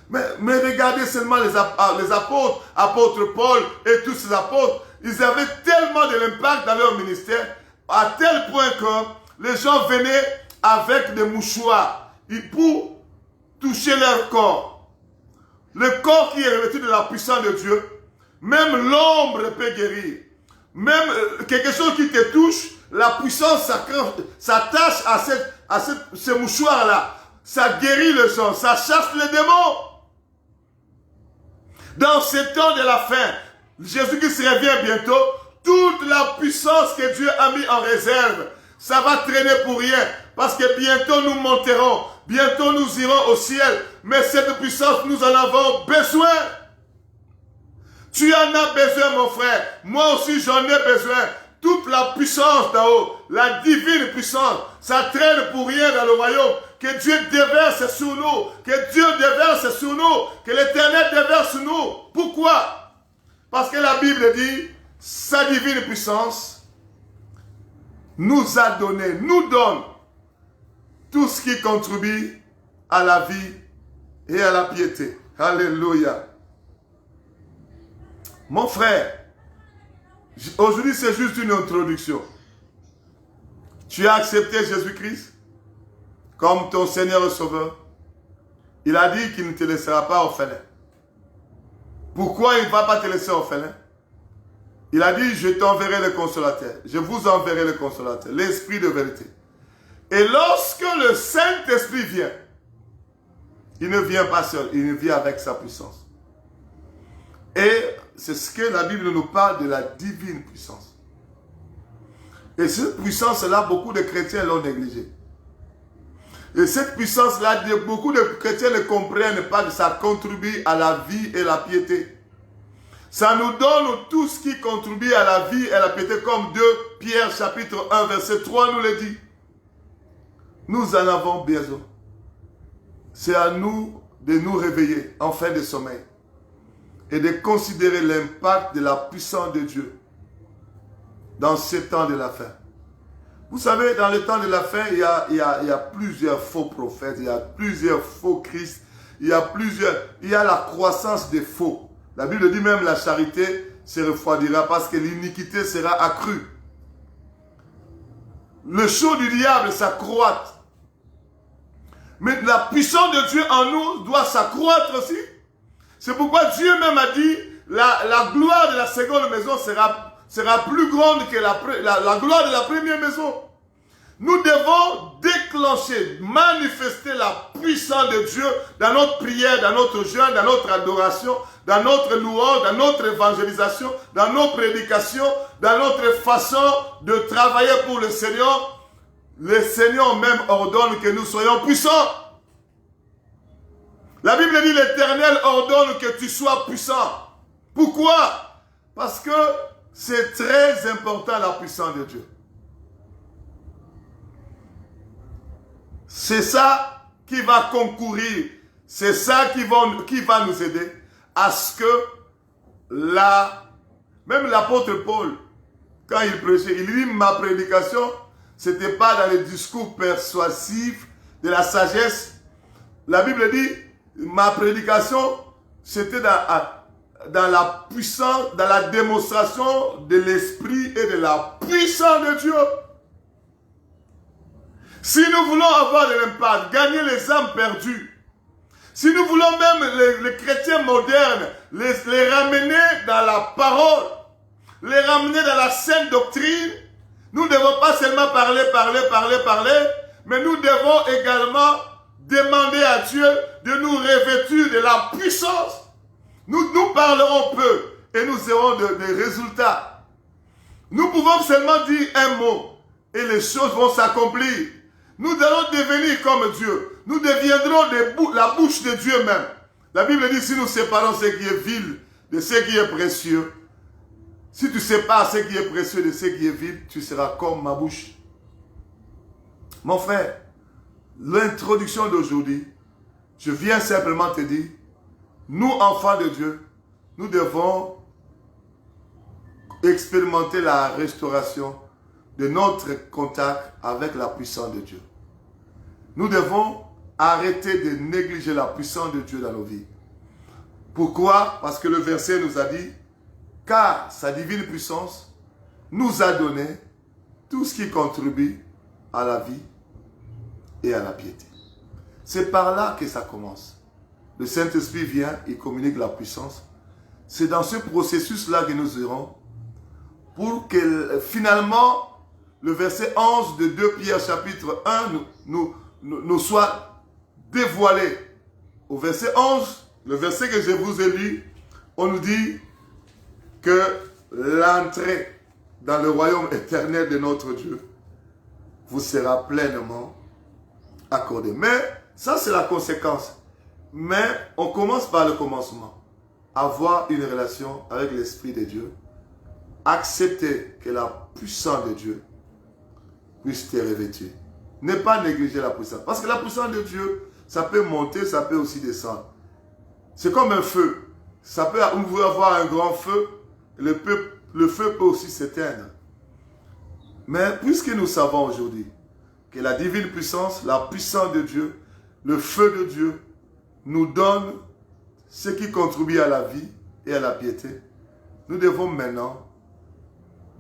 Mais regardez seulement les apôtres, apôtre Paul et tous ces apôtres, ils avaient tellement de l'impact dans leur ministère, à tel point que les gens venaient avec des mouchoirs pour toucher leur corps. Le corps qui est revêtu de la puissance de Dieu, même l'ombre peut guérir. Même quelque chose qui te touche, la puissance s'attache à ce mouchoir-là. Ça guérit les gens, ça chasse les démons. Dans ce temps de la fin, Jésus-Christ revient bientôt, toute la puissance que Dieu a mis en réserve, ça va traîner pour rien, parce que bientôt nous monterons, bientôt nous irons au ciel, mais cette puissance, nous en avons besoin. Tu en as besoin, mon frère, moi aussi j'en ai besoin. Toute la puissance d'en haut, la divine puissance, ça traîne pour rien dans le royaume. Que Dieu déverse sur nous, que Dieu déverse sur nous, que l'Éternel déverse sur nous. Pourquoi? Parce que la Bible dit, sa divine puissance nous a donné, nous donne tout ce qui contribue à la vie et à la piété. Alléluia. Mon frère, aujourd'hui c'est juste une introduction. Tu as accepté Jésus-Christ comme ton Seigneur et Sauveur. Il a dit qu'il ne te laissera pas orphelin. Pourquoi il ne va pas te laisser orphelin? Il a dit, je t'enverrai le consolateur. Je vous enverrai le consolateur, l'Esprit de vérité. Et lorsque le Saint-Esprit vient, il ne vient pas seul, il vient avec sa puissance. Et c'est ce que la Bible nous parle de la divine puissance. Et cette puissance-là, beaucoup de chrétiens l'ont négligée. Et cette puissance-là, beaucoup de chrétiens ne comprennent pas que ça contribue à la vie et la piété. Ça nous donne tout ce qui contribue à la vie et la piété, comme 2 Pierre chapitre 1 verset 3 nous le dit. Nous en avons besoin. C'est à nous de nous réveiller en fin de sommeil et de considérer l'impact de la puissance de Dieu dans ce temps de la fin. Vous savez, dans le temps de la fin, il y a plusieurs faux prophètes, il y a plusieurs faux Christ, il y a la croissance des faux. La Bible dit même la charité se refroidira parce que l'iniquité sera accrue. Le show du diable s'accroît. Mais la puissance de Dieu en nous doit s'accroître aussi. C'est pourquoi Dieu même a dit, la gloire de la seconde maison sera plus grande que la gloire de la première maison. Nous devons déclencher, manifester la puissance de Dieu dans notre prière, dans notre jeûne, dans notre adoration, dans notre louange, dans notre évangélisation, dans nos prédications, dans notre façon de travailler pour le Seigneur. Le Seigneur même ordonne que nous soyons puissants. La Bible dit, l'Éternel ordonne que tu sois puissant. Pourquoi? Parce que c'est très important la puissance de Dieu. C'est ça qui va concourir. C'est ça qui va nous aider à ce que même l'apôtre Paul, quand il prêchait, il dit, ma prédication, ce n'était pas dans les discours persuasifs de la sagesse. La Bible dit, ma prédication, c'était dans la puissance, dans la démonstration de l'esprit et de la puissance de Dieu. Si nous voulons avoir de l'impact, gagner les âmes perdues, si nous voulons même les chrétiens modernes, les ramener dans la parole, les ramener dans la sainte doctrine, nous ne devons pas seulement parler, mais nous devons également demander à Dieu de nous revêtir de la puissance. Nous parlerons peu et nous aurons des résultats. Nous pouvons seulement dire un mot et les choses vont s'accomplir. Nous allons devenir comme Dieu. Nous deviendrons la bouche de Dieu même. La Bible dit, si nous séparons ce qui est vil de ce qui est précieux, si tu sépares ce qui est précieux de ce qui est vil, tu seras comme ma bouche. Mon frère, l'introduction d'aujourd'hui, je viens simplement te dire, nous, enfants de Dieu, nous devons expérimenter la restauration de notre contact avec la puissance de Dieu. Nous devons arrêter de négliger la puissance de Dieu dans nos vies. Pourquoi? Parce que le verset nous a dit, car sa divine puissance nous a donné tout ce qui contribue à la vie et à la piété. C'est par là que ça commence. Le Saint-Esprit vient, il communique la puissance. C'est dans ce processus-là que nous irons pour que finalement le verset 11 de 2 Pierre chapitre 1 nous soit dévoilé. Au verset 11, le verset que je vous ai lu, on nous dit que l'entrée dans le royaume éternel de notre Dieu vous sera pleinement accordée. Mais ça, c'est la conséquence. Mais on commence par le commencement. Avoir une relation avec l'Esprit de Dieu. Accepter que la puissance de Dieu puisse te revêtir. Ne pas négliger la puissance. Parce que la puissance de Dieu, ça peut monter, ça peut aussi descendre. C'est comme un feu. Ça peut avoir un grand feu. Le feu peut aussi s'éteindre. Mais puisque nous savons aujourd'hui que la divine puissance, la puissance de Dieu, le feu de Dieu, nous donne ce qui contribue à la vie et à la piété, nous devons maintenant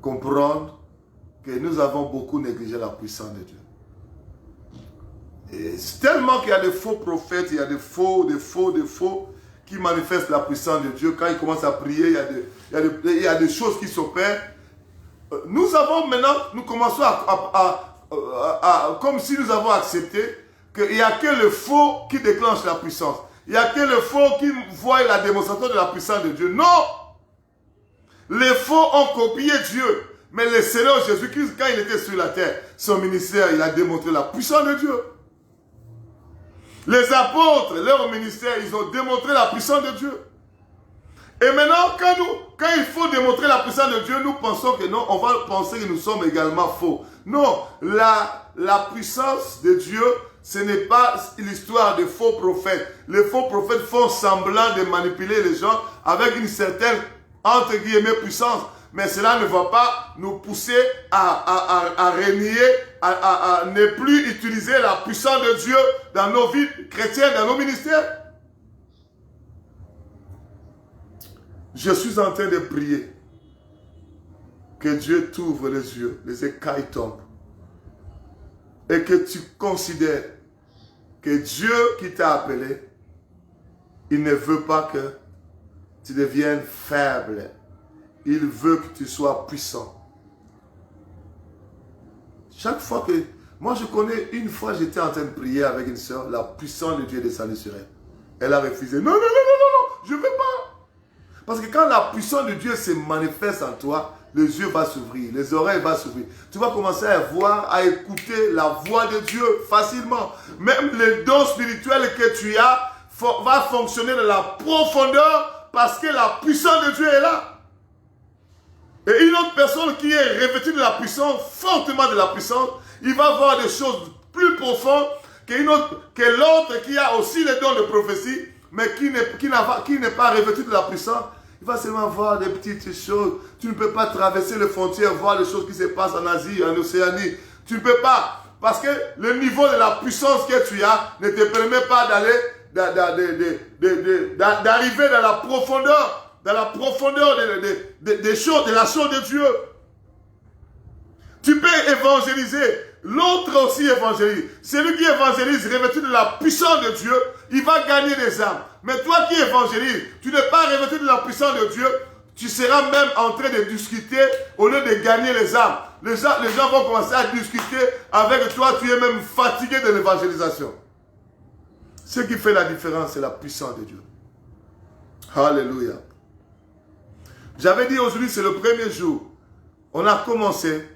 comprendre que nous avons beaucoup négligé la puissance de Dieu. Et c'est tellement qu'il y a des faux prophètes, il y a des faux qui manifestent la puissance de Dieu. Quand ils commencent à prier, il y a des choses qui s'opèrent. Nous avons maintenant, nous commençons comme si nous avons accepté qu'il n'y a que le faux qui déclenche la puissance. Il n'y a que le faux qui voit la démonstration de la puissance de Dieu. Non! Les faux ont copié Dieu. Mais le Seigneur Jésus-Christ, quand il était sur la terre, son ministère, il a démontré la puissance de Dieu. Les apôtres, leur ministère, ils ont démontré la puissance de Dieu. Et maintenant, quand il faut démontrer la puissance de Dieu, nous pensons que non, on va penser que nous sommes également faux. Non, la puissance de Dieu, ce n'est pas l'histoire des faux prophètes. Les faux prophètes font semblant de manipuler les gens avec une certaine, entre guillemets, puissance. Mais cela ne va pas nous pousser à renier, à ne plus utiliser la puissance de Dieu dans nos vies chrétiennes, dans nos ministères. Je suis en train de prier que Dieu t'ouvre les yeux, les écailles tombent. Et que tu considères que Dieu qui t'a appelé, il ne veut pas que tu deviennes faible. Il veut que tu sois puissant. Chaque fois que... Moi, je connais, une fois, j'étais en train de prier avec une soeur, la puissance de Dieu est descendue sur elle. Elle a refusé. Non, je ne veux pas. Parce que quand la puissance de Dieu se manifeste en toi, les yeux vont s'ouvrir, les oreilles vont s'ouvrir. Tu vas commencer à voir, à écouter la voix de Dieu facilement. Même les dons spirituels que tu as va fonctionner dans la profondeur parce que la puissance de Dieu est là. Et une autre personne qui est revêtue de la puissance, fortement de la puissance, il va voir des choses plus profondes que l'autre qui a aussi les dons de prophétie, mais qui n'est pas revêtu de la puissance. Il va seulement voir des petites choses. Tu ne peux pas traverser les frontières, voir les choses qui se passent en Asie, en Océanie. Tu ne peux pas. Parce que le niveau de la puissance que tu as ne te permet pas d'arriver dans la profondeur des choses, de la chose de Dieu. Tu peux évangéliser. L'autre aussi évangélise. Celui qui évangélise, revêtu de la puissance de Dieu, il va gagner des âmes. Mais toi qui évangélises, tu n'es pas revêtu de la puissance de Dieu, tu seras même en train de discuter au lieu de gagner les âmes. Les gens vont commencer à discuter avec toi, tu es même fatigué de l'évangélisation. Ce qui fait la différence, c'est la puissance de Dieu. Alléluia. J'avais dit aujourd'hui, c'est le premier jour. On a commencé.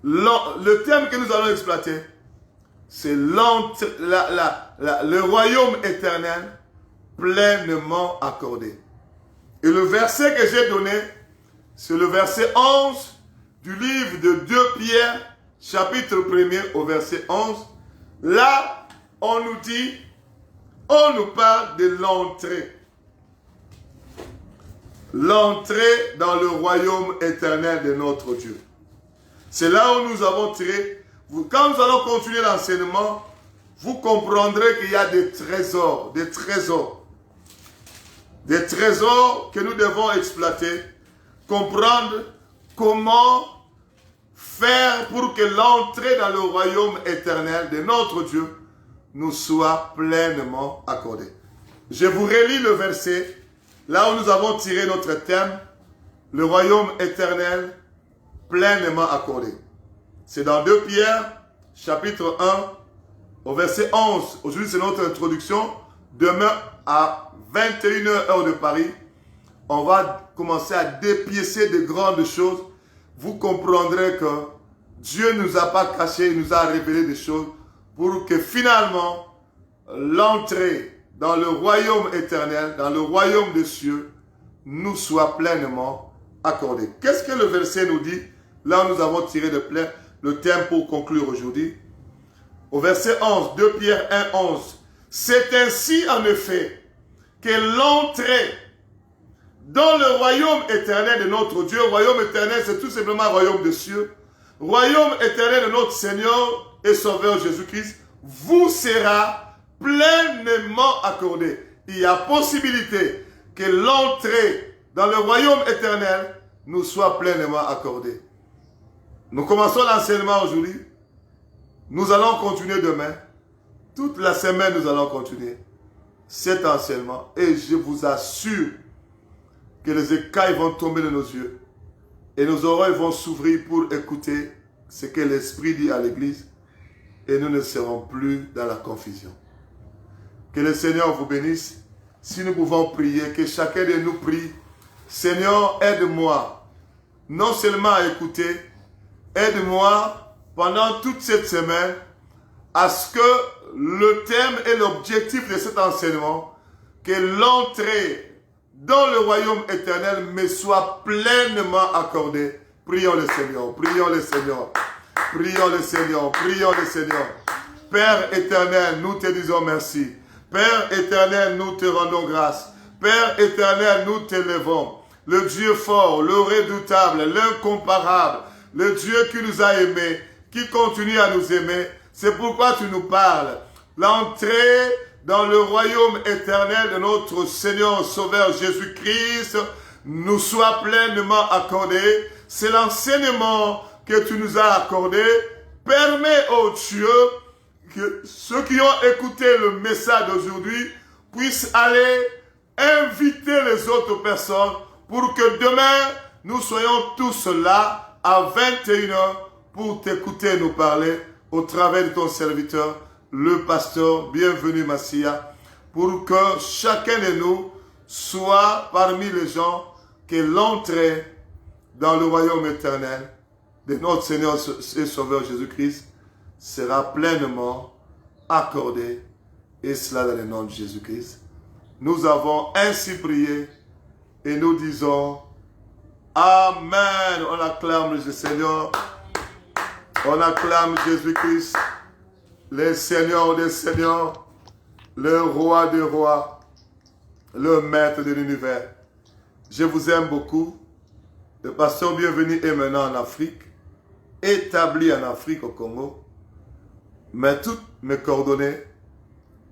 Le thème que nous allons exploiter, c'est le royaume éternel pleinement accordé. Et le verset que j'ai donné, c'est le verset 11 du livre de 2 Pierre, chapitre 1er au verset 11. Là, on nous parle de l'entrée. L'entrée dans le royaume éternel de notre Dieu. C'est là où nous avons tiré. Quand nous allons continuer l'enseignement, vous comprendrez qu'il y a des trésors, des trésors que nous devons exploiter, comprendre comment faire pour que l'entrée dans le royaume éternel de notre Dieu nous soit pleinement accordée. Je vous relis le verset, là où nous avons tiré notre thème, le royaume éternel pleinement accordé. C'est dans 2 Pierre, chapitre 1, au verset 11. Aujourd'hui, c'est notre introduction. Demain, à 21h heure de Paris, on va commencer à dépiécer de grandes choses. Vous comprendrez que Dieu ne nous a pas caché, il nous a révélé des choses pour que finalement, l'entrée dans le royaume éternel, dans le royaume des cieux, nous soit pleinement accordée. Qu'est-ce que le verset nous dit? Là, nous avons tiré de plein le thème pour conclure aujourd'hui. Au verset 11, 2 Pierre 1, 11. C'est ainsi en effet que l'entrée dans le royaume éternel de notre Dieu, royaume éternel, c'est tout simplement un royaume des cieux, royaume éternel de notre Seigneur et Sauveur Jésus-Christ, vous sera pleinement accordé. Il y a possibilité que l'entrée dans le royaume éternel nous soit pleinement accordée. Nous commençons l'enseignement aujourd'hui. Nous allons continuer demain. Toute la semaine, nous allons continuer cet enseignement. Et je vous assure que les écailles vont tomber de nos yeux. Et nos oreilles vont s'ouvrir pour écouter ce que l'Esprit dit à l'Église. Et nous ne serons plus dans la confusion. Que le Seigneur vous bénisse. Si nous pouvons prier, que chacun de nous prie. Seigneur, aide-moi non seulement à écouter, aide-moi pendant toute cette semaine à ce que le thème et l'objectif de cet enseignement, que l'entrée dans le royaume éternel me soit pleinement accordée. Prions le Seigneur, prions le Seigneur, prions le Seigneur, prions le Seigneur. Père éternel, nous te disons merci. Père éternel, nous te rendons grâce. Père éternel, nous t'élevons. Le Dieu fort, le redoutable, l'incomparable, le Dieu qui nous a aimés, qui continue à nous aimer. C'est pourquoi tu nous parles. L'entrée dans le royaume éternel de notre Seigneur Sauveur Jésus-Christ nous soit pleinement accordée. C'est l'enseignement que tu nous as accordé. Permets, ô Dieu, que ceux qui ont écouté le message d'aujourd'hui puissent aller inviter les autres personnes pour que demain, nous soyons tous là à 21h pour t'écouter nous parler au travers de ton serviteur, le pasteur, bienvenue Massia, pour que chacun de nous soit parmi les gens que l'entrée dans le royaume éternel de notre Seigneur et Sauveur Jésus-Christ sera pleinement accordée, et cela dans le nom de Jésus-Christ. Nous avons ainsi prié et nous disons Amen. On acclame le Seigneur. On acclame Jésus-Christ, le Seigneur des Seigneurs, le Roi des Rois, le Maître de l'univers. Je vous aime beaucoup. Le pasteur bienvenu est maintenant en Afrique, établi en Afrique au Congo. Mais toutes mes coordonnées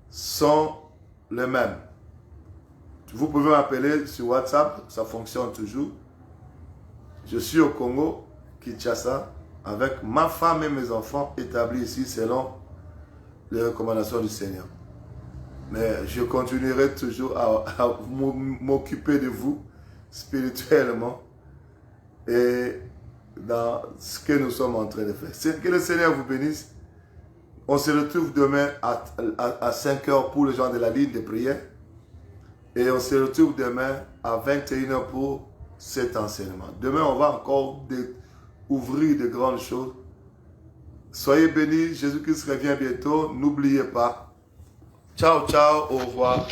sont les mêmes. Vous pouvez m'appeler sur WhatsApp, ça fonctionne toujours. Je suis au Congo, Kinshasa, avec ma femme et mes enfants établis ici selon les recommandations du Seigneur. Mais je continuerai toujours à m'occuper de vous spirituellement et dans ce que nous sommes en train de faire. Que le Seigneur vous bénisse. On se retrouve demain à 5h pour les gens de la ligne de prière. Et on se retrouve demain à 21h pour cet enseignement. Demain, on va encore ouvrir de grandes choses. Soyez bénis. Jésus-Christ revient bientôt. N'oubliez pas. Ciao, ciao. Au revoir.